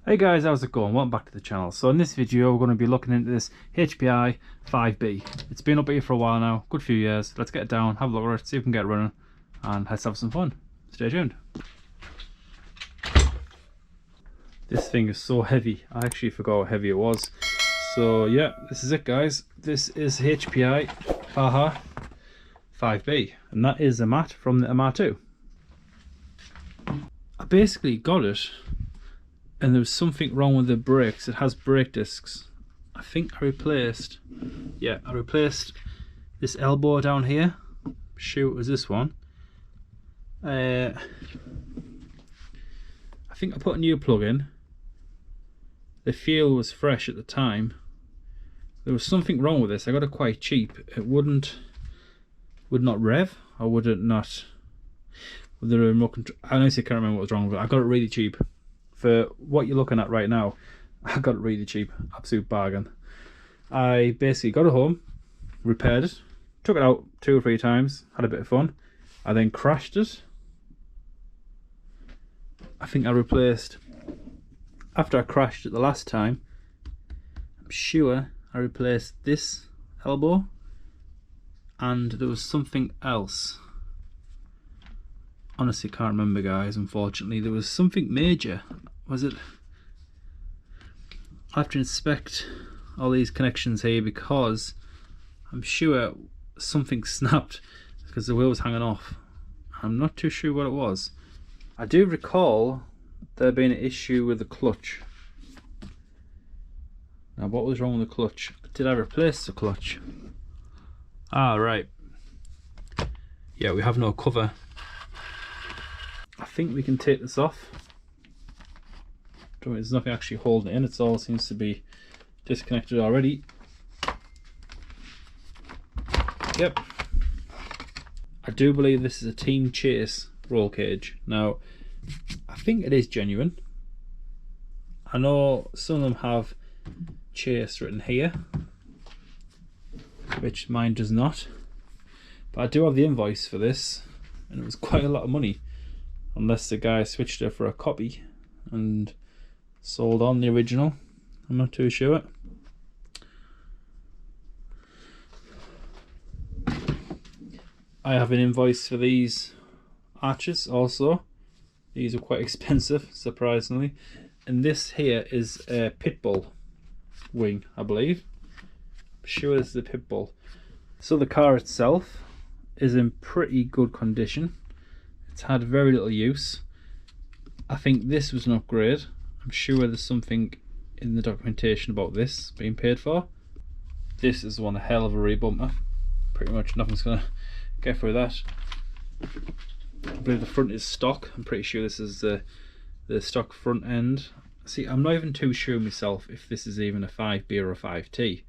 Hey guys, how's it going? Welcome back to the channel. So in this video we're going to be looking into this HPI 5B. It's been up here for a while now, good few years. Let's get it down, have a look at it, see if we can get it running, and let's have some fun. Stay tuned. This thing is so heavy, I actually forgot how heavy it was. So yeah, this is it guys. This is HPI BAJA 5B, and that is a mat from the MR2. I basically got it and there was something wrong with the brakes. It has brake discs. I think I replaced this elbow down here. Shoot, it was this one. I think I put a new plug in. The fuel was fresh at the time. There was something wrong with this. I got it quite cheap. It would not rev, or would it not with the remote control? I honestly can't remember what was wrong with it. I got it really cheap. For what you're looking at right now, I got it really cheap, absolute bargain. I basically got it home, repaired it, took it out 2 or 3 times, had a bit of fun. I then crashed it. I think I replaced, after I crashed it the last time, I'm sure I replaced this elbow, and there was something else. Honestly can't remember guys, unfortunately. There was something major. Was it? I have to inspect all these connections here because I'm sure something snapped because the wheel was hanging off. I'm not too sure what it was. I do recall there being an issue with the clutch. Now what was wrong with the clutch? Did I replace the clutch? Ah right. Yeah, we have no cover. I think we can take this off. There's nothing actually holding it in, it all seems to be disconnected already. Yep. I do believe this is a Team Chase roll cage. Now, I think it is genuine. I know some of them have Chase written here, which mine does not. But I do have the invoice for this, and it was quite a lot of money. Unless the guy switched it for a copy and sold on the original. I'm not too sure. I have an invoice for these arches also. These are quite expensive, surprisingly. And this here is a Petrol wing, I believe. I'm sure this is a Petrol. So the car itself is in pretty good condition. It's had very little use. I think this was an upgrade. I'm sure there's something in the documentation about this being paid for. This is one hell of a rear bumper. Pretty much nothing's gonna get through that. I believe the front is stock. I'm pretty sure this is the stock front end. See, I'm not even too sure myself if this is even a 5B or a 5T.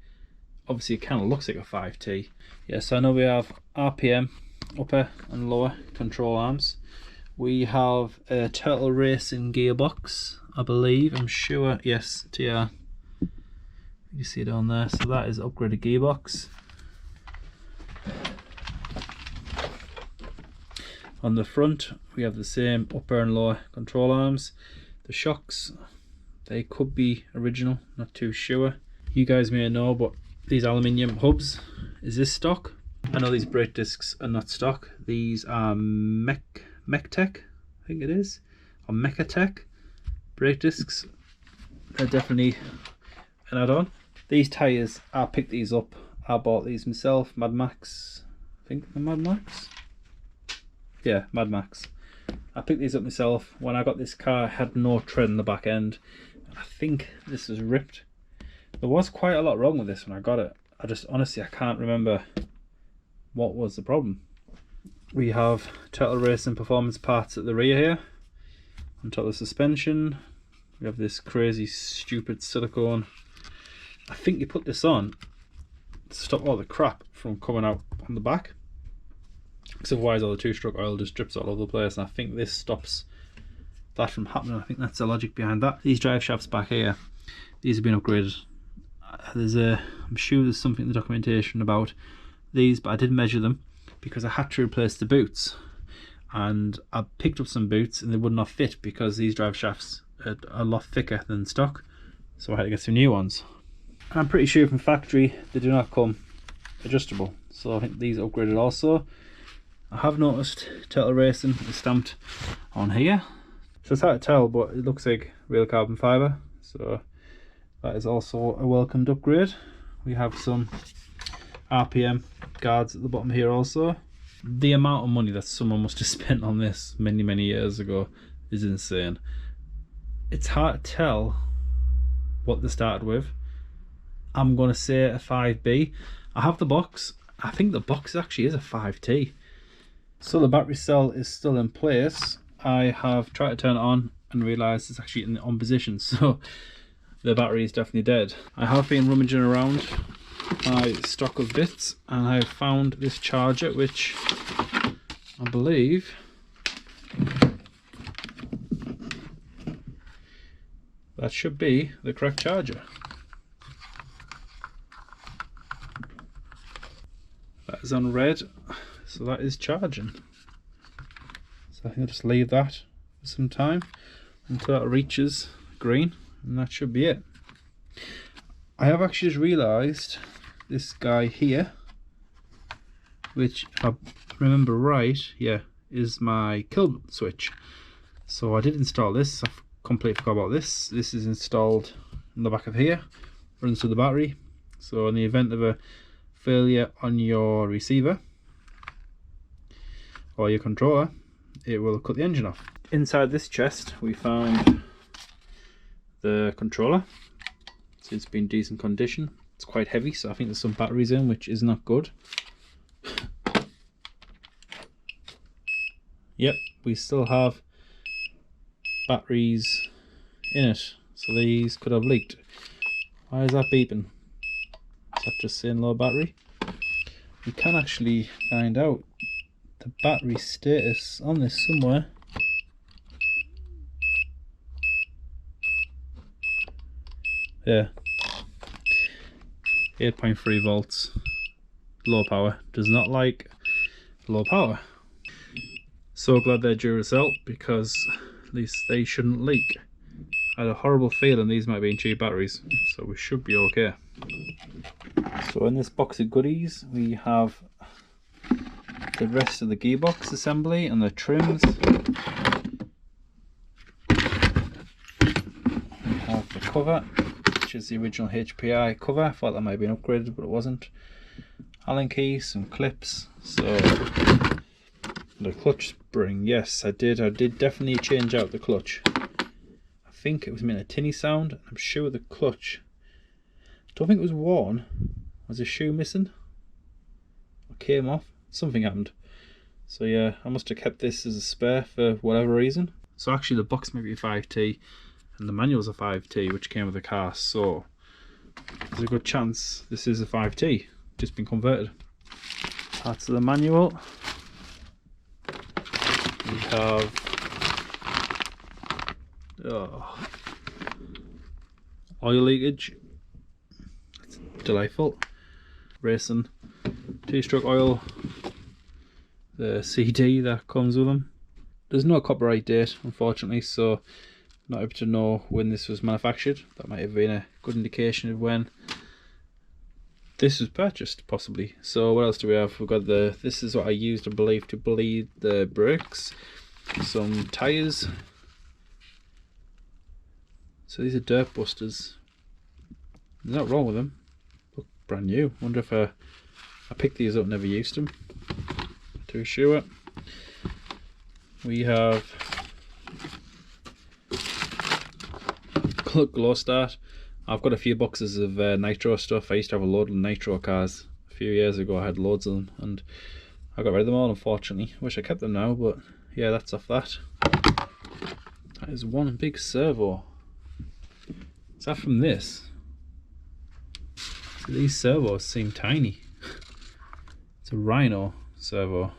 Obviously it kind of looks like a 5T. Yes, I know we have RPM, upper and lower control arms. We have a Turtle Racing gearbox, I believe. I'm sure, yes, TR. You see it down there. So that is upgraded gearbox. On the front, we have the same upper and lower control arms. The shocks, they could be original, not too sure. You guys may know, but these aluminium hubs, is this stock? I know these brake discs are not stock. These are Mecatech, I think it is, or Mecatech brake discs. They're definitely an add-on. These tyres, I picked these up. I bought these myself. Mad Max, I think the Mad Max. Yeah, Mad Max. I picked these up myself. When I got this car, I had no tread in the back end. I think this was ripped. There was quite a lot wrong with this when I got it. I just honestly I can't remember what was the problem. We have Turtle Racing performance parts at the rear here. On top of the suspension, we have this crazy stupid silicone. I think you put this on to stop all the crap from coming out on the back, because otherwise all the two-stroke oil just drips all over the place, and I think this stops that from happening. I think that's the logic behind that. These drive shafts back here, these have been upgraded. I'm sure there's something in the documentation about these, but I did measure them because I had to replace the boots, and I picked up some boots and they would not fit because these drive shafts a lot thicker than stock, so I had to get some new ones. I'm pretty sure from factory they do not come adjustable, so I think these are upgraded also. I have noticed Petrol Racing is stamped on here, so it's hard to tell, but it looks like real carbon fibre, so that is also a welcomed upgrade. We have some RPM guards at the bottom here also. The amount of money that someone must have spent on this many years ago is insane. It's hard to tell what they started with. I'm going to say a 5B. I have the box. I think the box actually is a 5T. So the battery cell is still in place. I have tried to turn it on and realised it's actually in the on position, so the battery is definitely dead. I have been rummaging around my stock of bits and I have found this charger, which I believe that should be the correct charger. That is on red, so that is charging. So I think I'll just leave that for some time until it reaches green, and that should be it. I have actually just realised this guy here, which if I remember right, yeah, is my kill switch. So I did install this. I completely forgot about this. This is installed on the back of here, runs to the battery. So in the event of a failure on your receiver or your controller, it will cut the engine off. Inside this chest we found the controller. Seems to be in decent condition. It's quite heavy, so I think there's some batteries in, which is not good. Yep, we still have batteries in it, so these could have leaked. Why is that beeping? Is that just saying low battery? We can actually find out the battery status on this somewhere. Yeah, 8.3 volts, low power. Does not like low power. So glad they're Duracell, because at least they shouldn't leak. I had a horrible feeling these might be in cheap batteries, so we should be okay. So in this box of goodies we have the rest of the gearbox assembly and the trims. We have the cover, which is the original HPI cover. I thought that might have been upgraded, but it wasn't. Allen key, some clips. So the clutch spring, yes, I did definitely change out the clutch. I think it was making a tinny sound. I'm sure the clutch, don't think it was worn. Was a shoe missing? Or came off? Something happened. So yeah, I must have kept this as a spare for whatever reason. So actually the box may be a 5T and the manual's a 5T, which came with the car, so there's a good chance this is a 5T, just been converted. Parts of the manual. We have oil leakage. It's delightful. Racing 2-stroke oil. The CD that comes with them. There's no copyright date, unfortunately, so not able to know when this was manufactured. That might have been a good indication of when this was purchased, possibly. So what else do we have? We've got this is what I used, I believe, to bleed the brakes. Some tyres. So these are dirt busters. There's nothing wrong with them. Look brand new. Wonder if I picked these up, never used them. Not too sure. We have glow start. I've got a few boxes of nitro stuff. I used to have a load of nitro cars a few years ago. I had loads of them and I got rid of them all, unfortunately. Wish I kept them now, but yeah, that's off that. That is one big servo. Is that from this? So these servos seem tiny. It's a Rhino servo.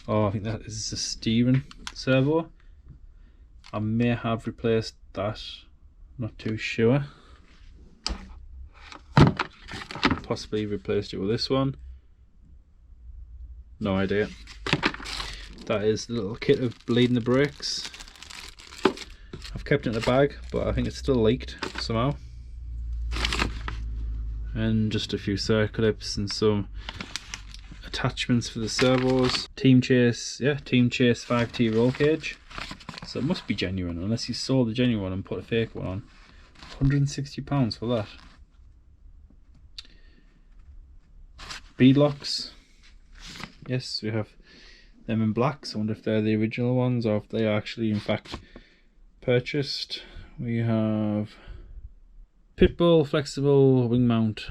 Oh, I think that is a steering servo. I may have replaced that, not too sure. Possibly replaced it with this one. No idea. That is the little kit of bleeding the brakes. kept it in a bag, but I think it's still leaked somehow. And just a few circlips and some attachments for the servos. Team Chase, yeah, Team Chase 5T roll cage. So it must be genuine, unless you sold the genuine one and put a fake one on. £160 for that. Beadlocks. Yes, we have them in black. So I wonder if they're the original ones or if they are actually in fact purchased. We have Pitbull flexible wing mount.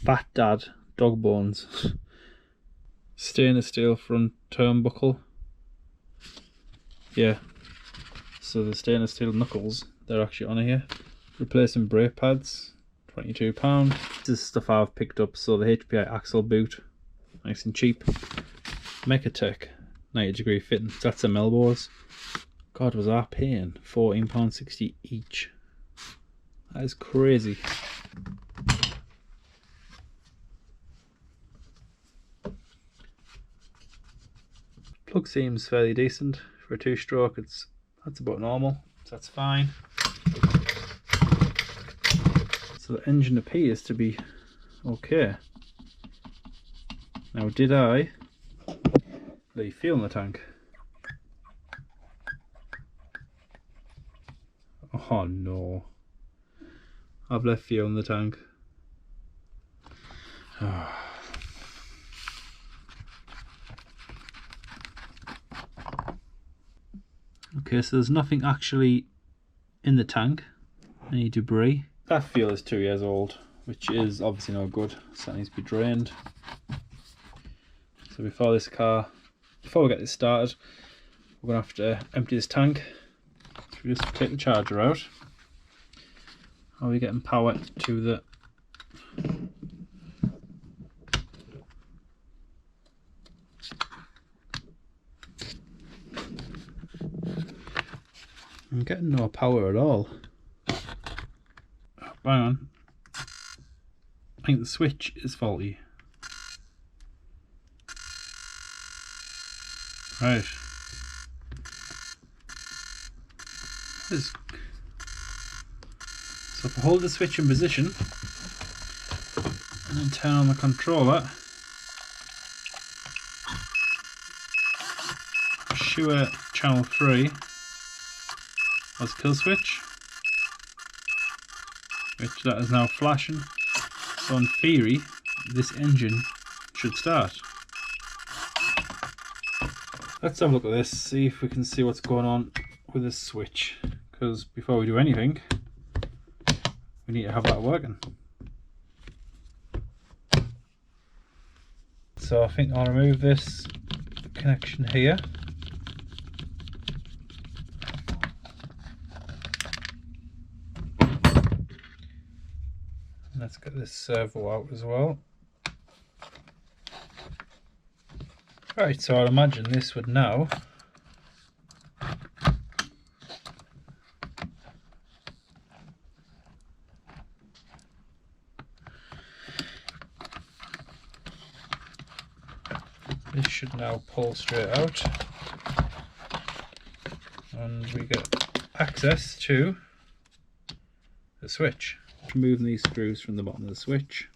Fat Dad dog bones. Stainless steel front turnbuckle. Yeah, so the stainless steel knuckles, they're actually on here. Replacing brake pads, £22. This is stuff I've picked up. So the HPI axle boot, nice and cheap. Mecatech 90-degree fitting, that's them elbows. God, was I paying £14.60 each? That is crazy. Plug seems fairly decent for a 2-stroke. That's about normal, so that's fine. So the engine appears to be okay. Now, did I leave fuel in the tank? Oh no, I've left fuel in the tank. Okay, so there's nothing actually in the tank, any debris. That fuel is 2 years old, which is obviously no good, so that needs to be drained. So before we get this started, we're going to have to empty this tank. So we just take the charger out. Are we getting power to the I'm getting no power at all. Oh, hang on. I think the switch is faulty. Right. So if I hold the switch in position and then turn on the controller, Shure channel 3 has kill switch, which that is now flashing. So in theory, this engine should start. Let's have a look at this, see if we can see what's going on with this switch, because before we do anything, we need to have that working. So I think I'll remove this connection here. Let's get this servo out as well. Right, so I'd imagine this would now this should now pull straight out and we get access to the switch. Removing these screws from the bottom of the switch.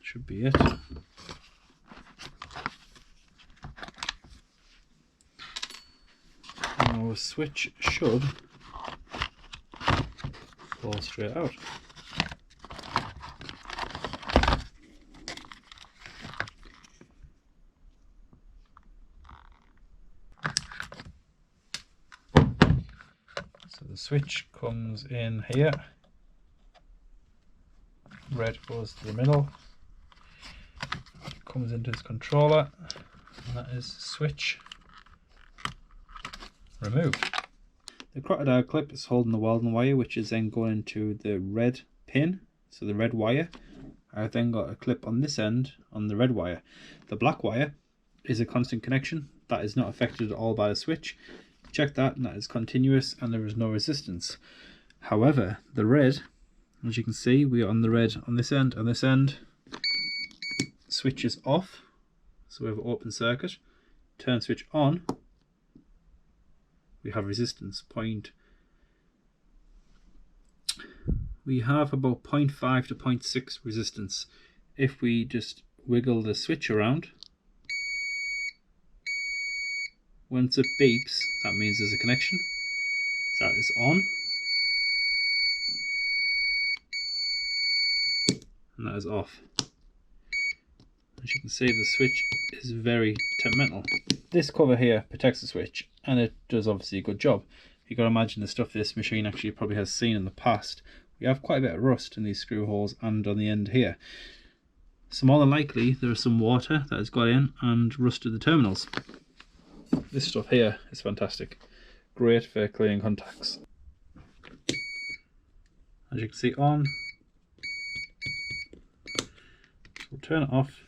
Should be it. Now the switch should fall straight out. So the switch comes in here, red goes to the middle, comes into this controller, and that is switch removed. The crocodile clip is holding the welding wire, which is then going into the red pin, so the red wire. I've then got a clip on this end on the red wire. The black wire is a constant connection that is not affected at all by the switch. Check that, and that is continuous and there is no resistance. However, the red, as you can see, we are on the red on this end and this end. Switch is off, so we have an open circuit. Turn switch on, we have resistance we have about 0.5 to 0.6 resistance. If we just wiggle the switch around, once it beeps, that means there's a connection. That is on, and that is off. As you can see, the switch is very temperamental. This cover here protects the switch, and it does obviously a good job. You've got to imagine the stuff this machine actually probably has seen in the past. We have quite a bit of rust in these screw holes and on the end here. So more than likely there is some water that has got in and rusted the terminals. This stuff here is fantastic. Great for cleaning contacts. As you can see, on. So we'll turn it off.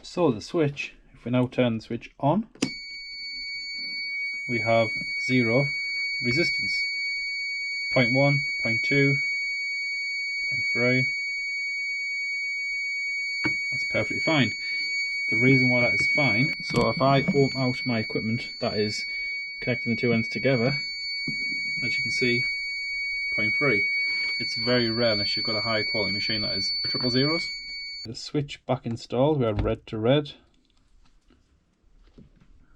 So the switch, if we now turn the switch on, we have 0 resistance. 0.1, 0.2, 0.3. That's perfectly fine. The reason why that is fine, so if I open out my equipment that is connecting the two ends together, as you can see, 0.3. It's very rare unless you've got a high quality machine that is triple zeros. The switch back installed, we have red to red,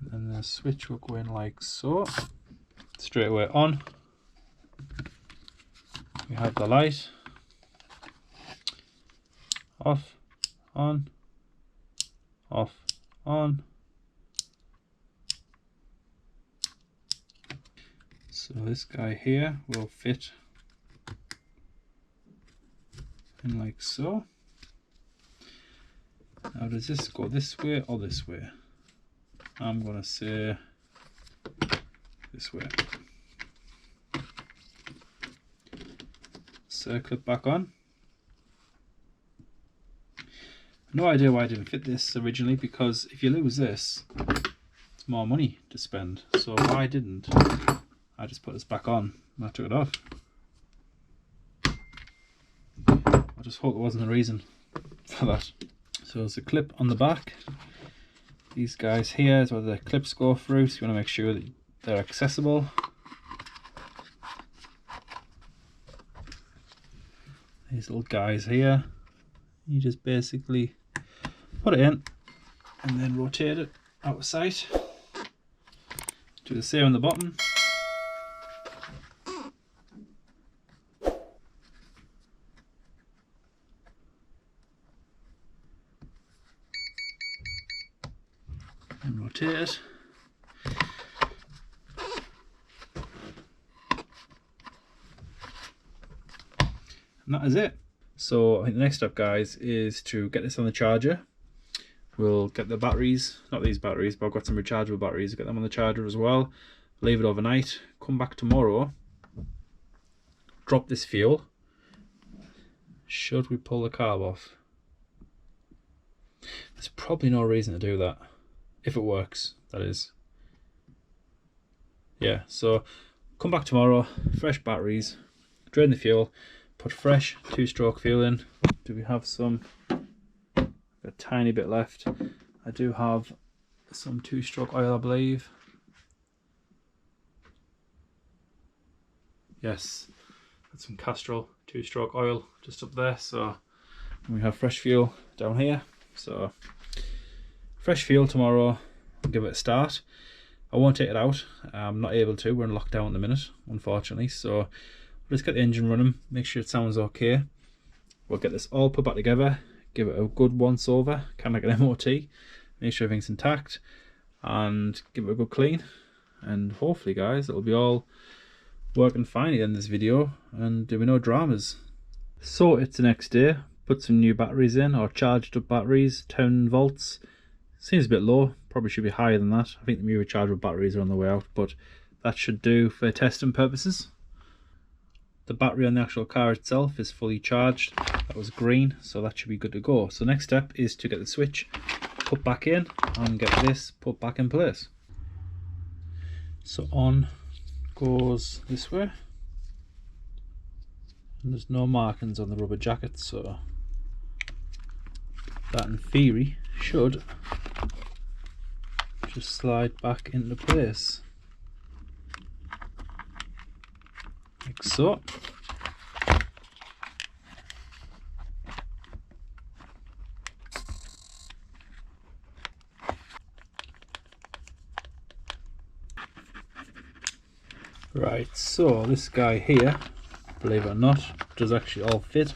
and the switch will go in like so, straight away on. We have the light, off, on, off, on. So this guy here will fit in like so. Now does this go this way or this way? I'm going to say this way. Circle it back on. No idea why I didn't fit this originally, because if you lose this, it's more money to spend. So why didn't I just put this back on and I took it off? I just hope there wasn't a reason for that. So there's a clip on the back. These guys here is where the clips go through, so you want to make sure that they're accessible. These little guys here, you just basically put it in and then rotate it out of sight. Do the same on the bottom. And rotate it. And that is it. So I think the next step, guys, is to get this on the charger. We'll get the batteries, not these batteries, but I've got some rechargeable batteries, get them on the charger as well, leave it overnight, come back tomorrow, drop this fuel. Should we pull the carb off? There's probably no reason to do that, if it works, that is. Yeah, so come back tomorrow, fresh batteries, drain the fuel, put fresh 2-stroke fuel in. Do we have some? A tiny bit left. I do have some 2-stroke oil, I believe. Yes, Got some Castrol 2-stroke oil just up there, so we have fresh fuel down here. So fresh fuel tomorrow, I'll give it a start. I won't take it out, I'm not able to, we're in lockdown at the minute unfortunately, so we'll just get the engine running, make sure it sounds okay. We'll get this all put back together, give it a good once over, kind of like an MOT, make sure everything's intact and give it a good clean, and hopefully guys it'll be all working fine in this video and there'll be no dramas. So it's the next day, put some new batteries in, or charged up batteries, 10 volts. Seems a bit low, probably should be higher than that. I think the new rechargeable batteries are on the way out, but that should do for testing purposes. The battery on the actual car itself is fully charged. That was green, so that should be good to go. So next step is to get the switch put back in and get this put back in place. So on goes this way. And there's no markings on the rubber jacket, so that in theory should just slide back into place like so. Right, so this guy here, believe it or not, does actually all fit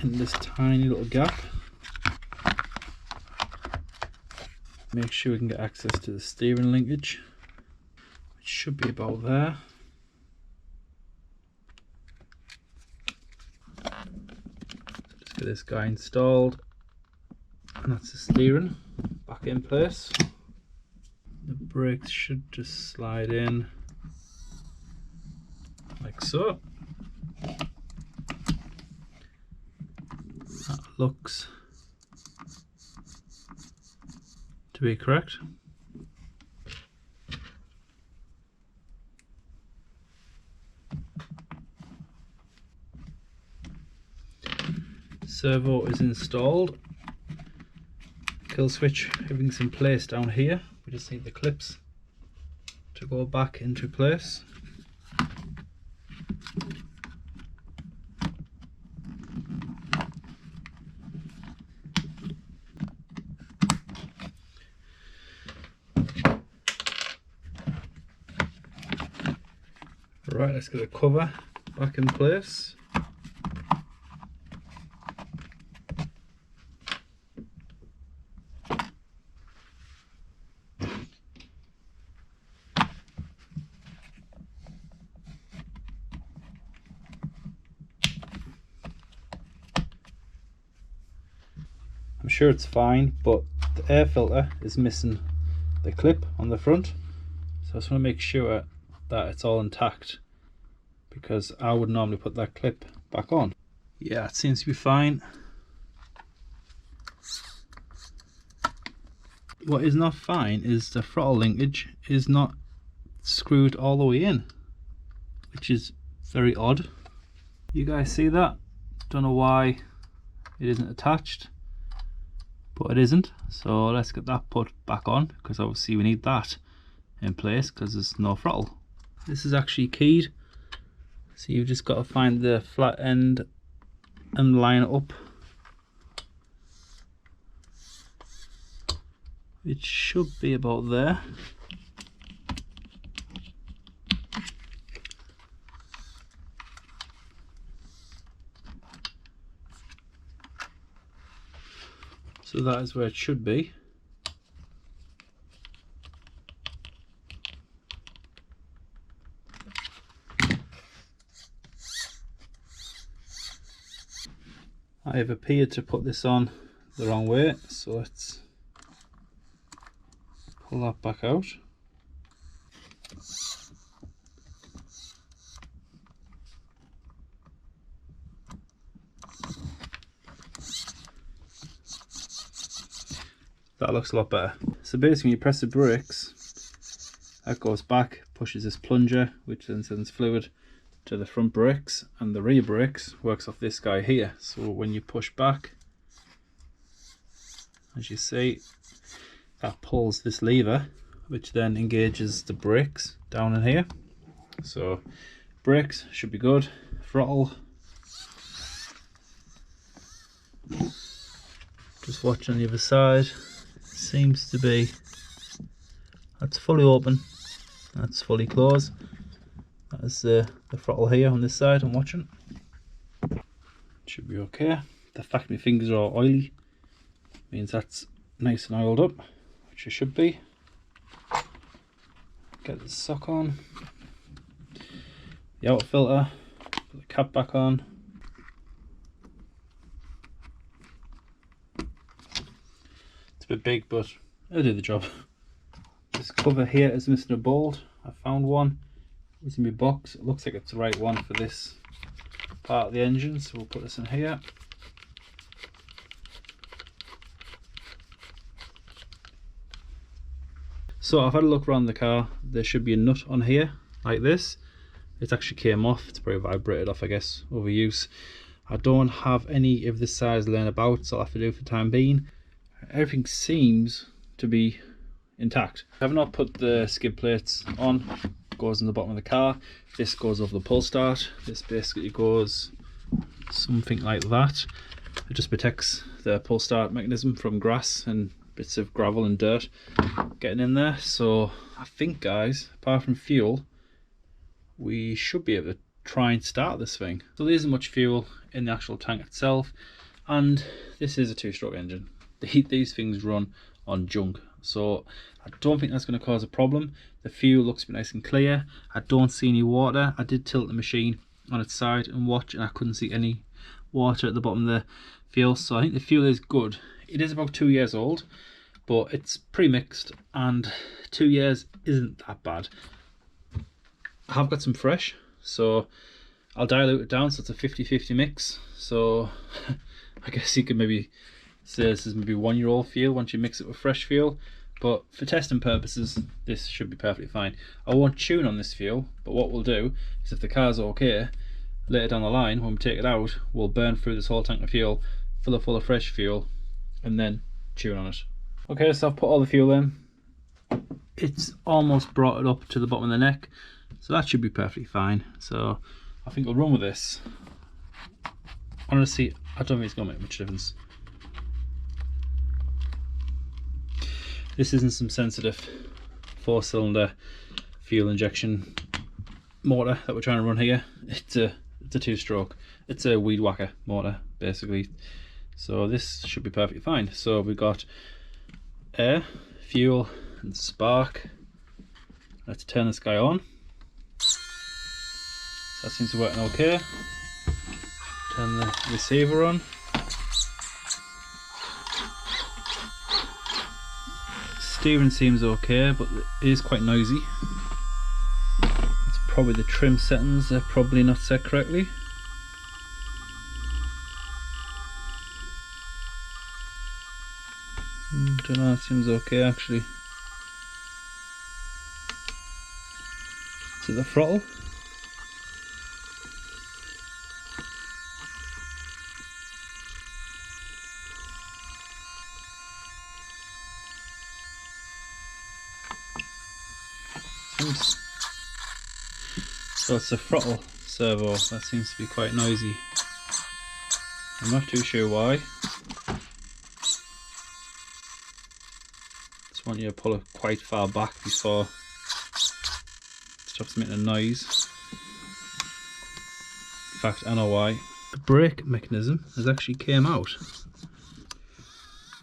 in this tiny little gap. Make sure we can get access to the steering linkage, which should be about there. So just get this guy installed, and that's the steering back in place. The brakes should just slide in like so. That looks to be correct. Servo is installed. Kill switch, everything's in place down here. We just need the clips to go back into place. Right, let's get the cover back in place. I'm sure it's fine, but the air filter is missing the clip on the front, so I just want to make sure that it's all intact, because I would normally put that clip back on. Yeah, it seems to be fine. What is not fine is the throttle linkage is not screwed all the way in, which is very odd. You guys see that? Don't know why it isn't attached, but it isn't. So let's get that put back on, because obviously we need that in place because there's no throttle. This is actually keyed, so you've just got to find the flat end and line it up. It should be about there. So that is where it should be. I have appeared to put this on the wrong way, so let's pull that back out. That looks a lot better. So basically, when you press the brakes, that goes back, pushes this plunger, which then sends fluid to the front brakes, and the rear brakes works off this guy here. So when you push back, as you see, that pulls this lever, which then engages the brakes down in here. So Brakes should be good. Throttle. Just watching on the other side. Seems to be, that's fully open, that's fully closed. That is the throttle here on this side I'm watching. Should be okay. The fact my fingers are all oily means that's nice and oiled up, which it should be. Get the sock on. The outer filter. Put the cap back on. It's a bit big, but it'll do the job. This cover here is missing a bolt. I found one. It's in my box. It looks like it's the right one for this part of the engine, so we'll put this in here. So I've had a look around the car. There should be a nut on here like this. It actually came off. It's probably vibrated off, I guess, over use. I don't have any of this size laying about, so I'll have to do for the time being. Everything seems to be intact. I have not put the skid plates on. It goes in the bottom of the car. This goes over the pull start. This basically goes something like that. It just protects the pull start mechanism from grass and bits of gravel and dirt getting in there. So I think, guys, apart from fuel, we should be able to try and start this thing. So there isn't much fuel in the actual tank itself, and this is a 2-stroke engine. These things run on junk, so I don't think that's going to cause a problem. The fuel looks to be nice and clear. I don't see any water. I did tilt the machine on its side and watch, and I couldn't see any water at the bottom of the fuel, so I think the fuel is good. It is about 2 years old, but it's pre-mixed, and 2 years isn't that bad. I have got some fresh, so I'll dilute it down so it's a 50-50 mix. So I guess you could maybe say this is maybe 1-year-old fuel once you mix it with fresh fuel, but for testing purposes this should be perfectly fine. I won't tune on this fuel, but what we'll do is, if the car's okay, later down the line when we take it out, we'll burn through this whole tank of fuel, fill it full of fresh fuel, and then tune on it. Okay, so I've put all the fuel in. It's almost brought it up to the bottom of the neck, so that should be perfectly fine. So I think we'll run with this. Honestly, I don't think it's going to make much difference. This isn't some sensitive 4-cylinder fuel injection motor that we're trying to run here. It's a 2-stroke. It's a weed whacker motor basically. So this should be perfectly fine. So we've got air, fuel and spark. Let's turn this guy on. That seems to be working okay. Turn the receiver on. Steering seems okay, but it is quite noisy. It's probably the trim settings are probably not set correctly. Don't know, it seems okay actually. Is it the throttle? So it's a throttle servo, that seems to be quite noisy. I'm not too sure why. Just want you to pull it quite far back before it stops making a noise. In fact, I know why. The brake mechanism has actually came out.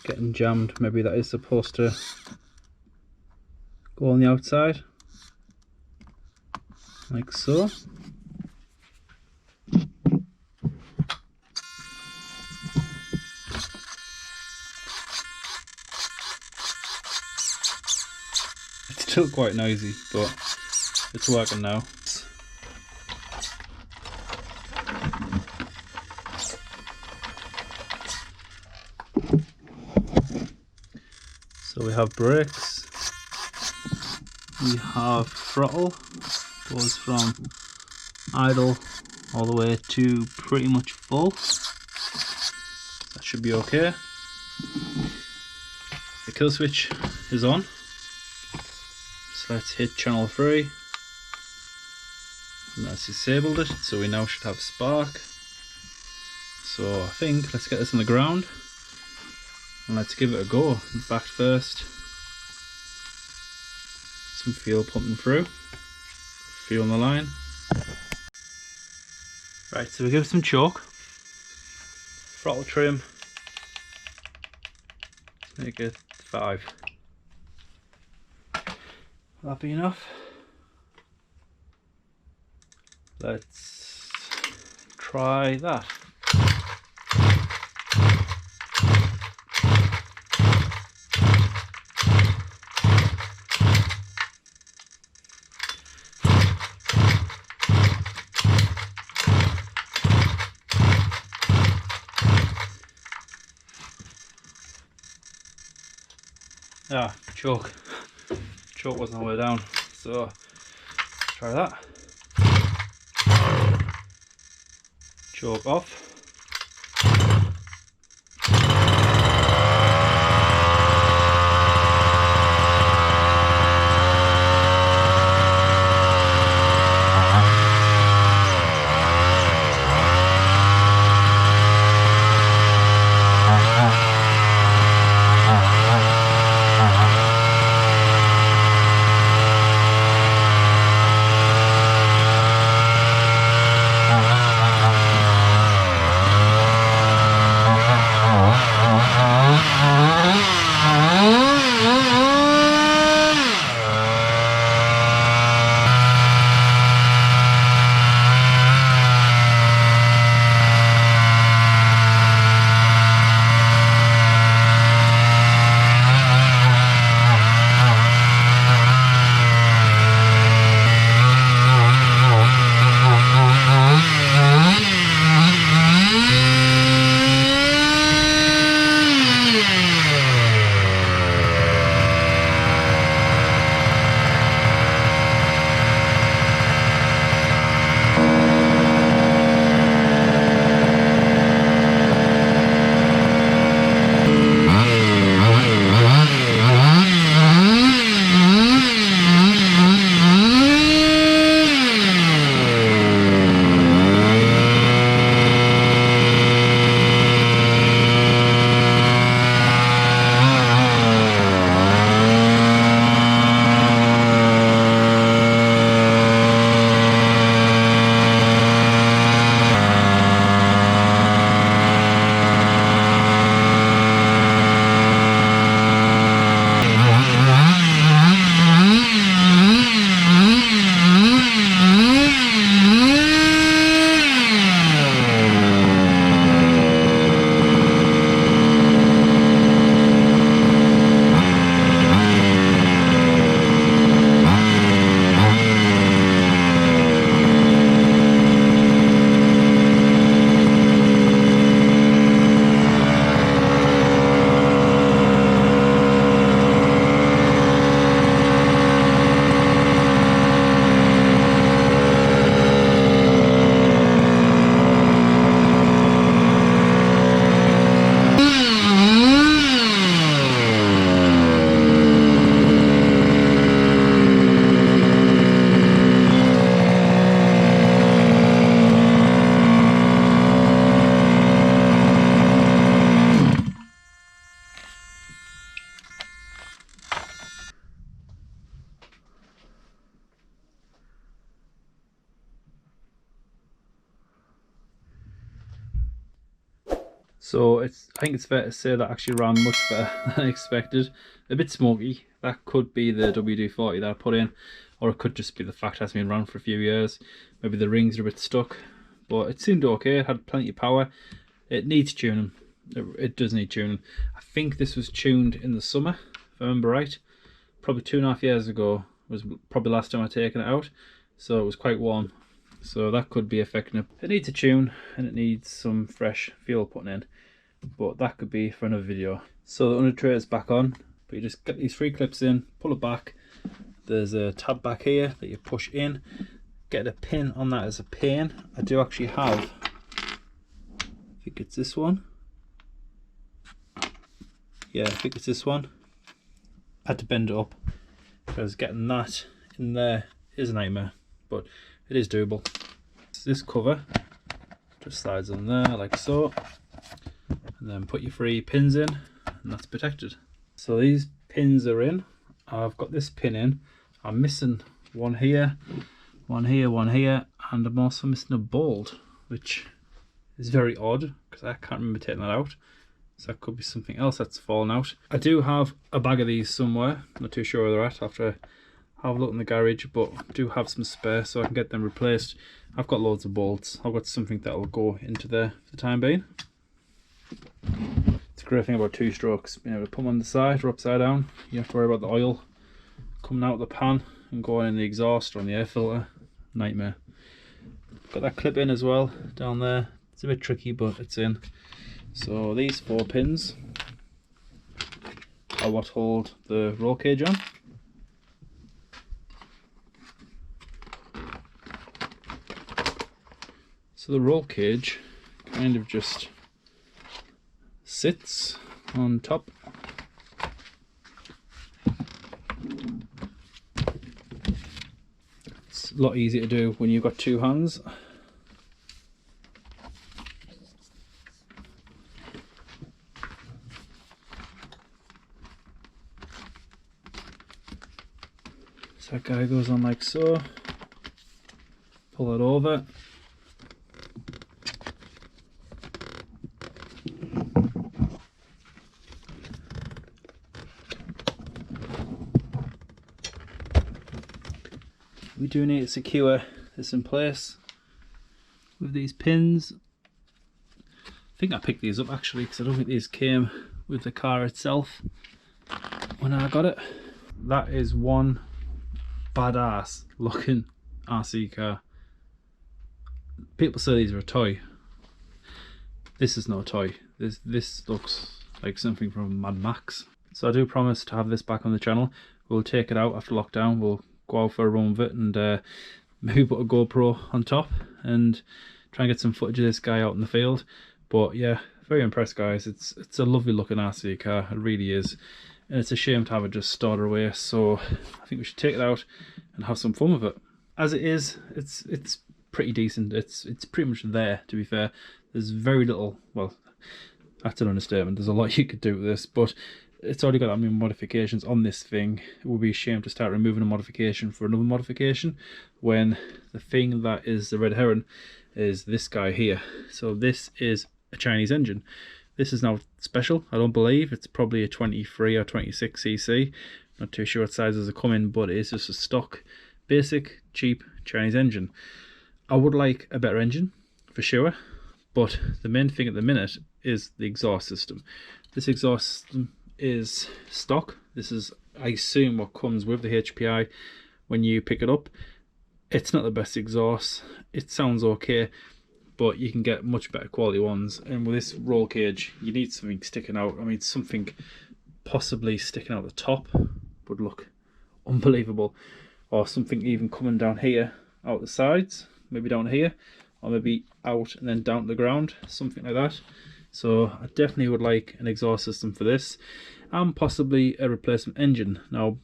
Getting jammed, maybe that is supposed to go on the outside. Like so. It's still quite noisy, but it's working now. So we have brakes, we have throttle. Goes from idle all the way to pretty much full. That should be okay. The kill switch is on, so let's hit channel 3. and that's disabled it, so we now should have spark. So I think let's get this on the ground and let's give it a go. Back first. Some fuel pumping through. Fuel on the line. Right, so we give it some choke. Throttle trim. Let's make it 5. Will that be enough? Let's try that. Ah, choke. Choke wasn't all the way down, so try that. Choke off. So I think it's fair to say that actually ran much better than I expected. A bit smoky. That could be the WD-40 that I put in, or it could just be the fact it hasn't been run for a few years. Maybe the rings are a bit stuck, but it seemed okay. It had plenty of power. It needs tuning. It does need tuning. I think this was tuned in the summer, if I remember right. Probably 2.5 years ago was probably the last time I taken it out, so it was quite warm. So that could be affecting it. It needs a tune and it needs some fresh fuel putting in, but that could be for another video. So the under tray is back on, but you just get these 3 clips in, pull it back. There's a tab back here that you push in. Get a pin on that as a pin. I do actually have, I think it's this one. Yeah, I think it's this one. I had to bend it up because getting that in there is a nightmare, but it is doable. this cover just slides on there like so, and then put your 3 pins in, and that's protected. So these pins are in. I've got this pin in. I'm missing one here, one here, one here, and I'm also missing a bolt, which is very odd because I can't remember taking that out. So that could be something else that's fallen out. I do have a bag of these somewhere. Not too sure where they're at after I have a look in the garage, but I do have some spare so I can get them replaced. I've got loads of bolts. I've got something that will go into there for the time being. It's a great thing about 2-strokes, being able to put them on the side or upside down. You have to worry about the oil coming out of the pan and going in the exhaust or on the air filter. Nightmare. Got that clip in as well down there. It's a bit tricky, but it's in. So these 4 pins are what hold the roll cage on. So the roll cage kind of just sits on top. It's a lot easier to do when you've got 2 hands. So that guy goes on like so, pull it over, we do need to secure this in place with these pins. I think I picked these up actually because I don't think these came with the car itself when I got it. That is one badass looking RC car. People say these are a toy. This is no toy. This looks like something from Mad Max. So I do promise to have this back on the channel. We'll take it out after lockdown. We'll go out for a run with it and maybe put a GoPro on top and try and get some footage of this guy out in the field. But yeah, very impressed guys. It's a lovely looking RC car. It really is. And it's a shame to have it just stored away, so I think we should take it out and have some fun with it. As it is, it's pretty decent. It's pretty much there, to be fair. There's very little, well, that's an understatement. There's a lot you could do with this, but it's already got that many modifications on this thing. It would be a shame to start removing a modification for another modification when the thing that is the red herring is this guy here. So this is a Chinese engine. This is now special, I don't believe. It's probably a 23 or 26 cc. Not too sure what sizes are coming, but it is just a stock, basic, cheap Chinese engine. I would like a better engine, for sure, but the main thing at the minute is the exhaust system. This exhaust system is stock. This is, I assume, what comes with the HPI when you pick it up. It's not the best exhaust. It sounds okay, but you can get much better quality ones. And with this roll cage, you need something sticking out. I mean, something possibly sticking out the top would look unbelievable, or something even coming down here, out the sides, maybe down here, or maybe out and then down to the ground, something like that. So I definitely would like an exhaust system for this, and possibly a replacement engine. Now,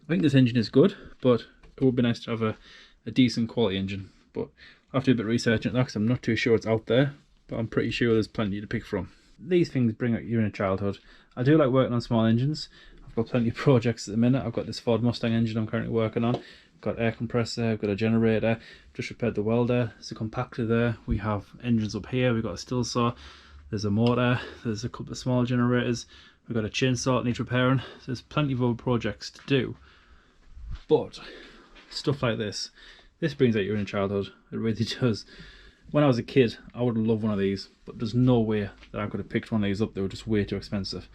I think this engine is good, but it would be nice to have a decent quality engine. But I have to do a bit of research on that because I'm not too sure it's out there, but I'm pretty sure there's plenty to pick from. These things bring out your inner childhood. I do like working on small engines. I've got plenty of projects at the minute. I've got this Ford Mustang engine I'm currently working on. I've got air compressor, I've got a generator, just repaired the welder, there's a compactor there. We have engines up here, we've got a still saw, there's a motor, there's a couple of small generators, we've got a chainsaw that needs repairing. So there's plenty of other projects to do. But stuff like this brings out your inner childhood. It really does. When I was a kid, I would have loved one of these, but there's no way that I could have picked one of these up. They were just way too expensive.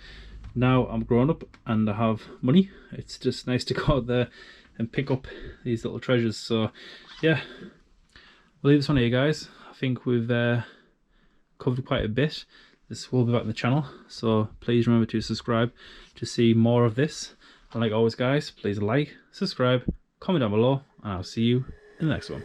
Now I'm grown up and I have money. It's just nice to go out there and pick up these little treasures. So yeah, we'll leave this one here, guys. I think we've covered quite a bit. This will be back on the channel, so please remember to subscribe to see more of this. And like always, guys, please like, subscribe, comment down below, and I'll see you in the next one.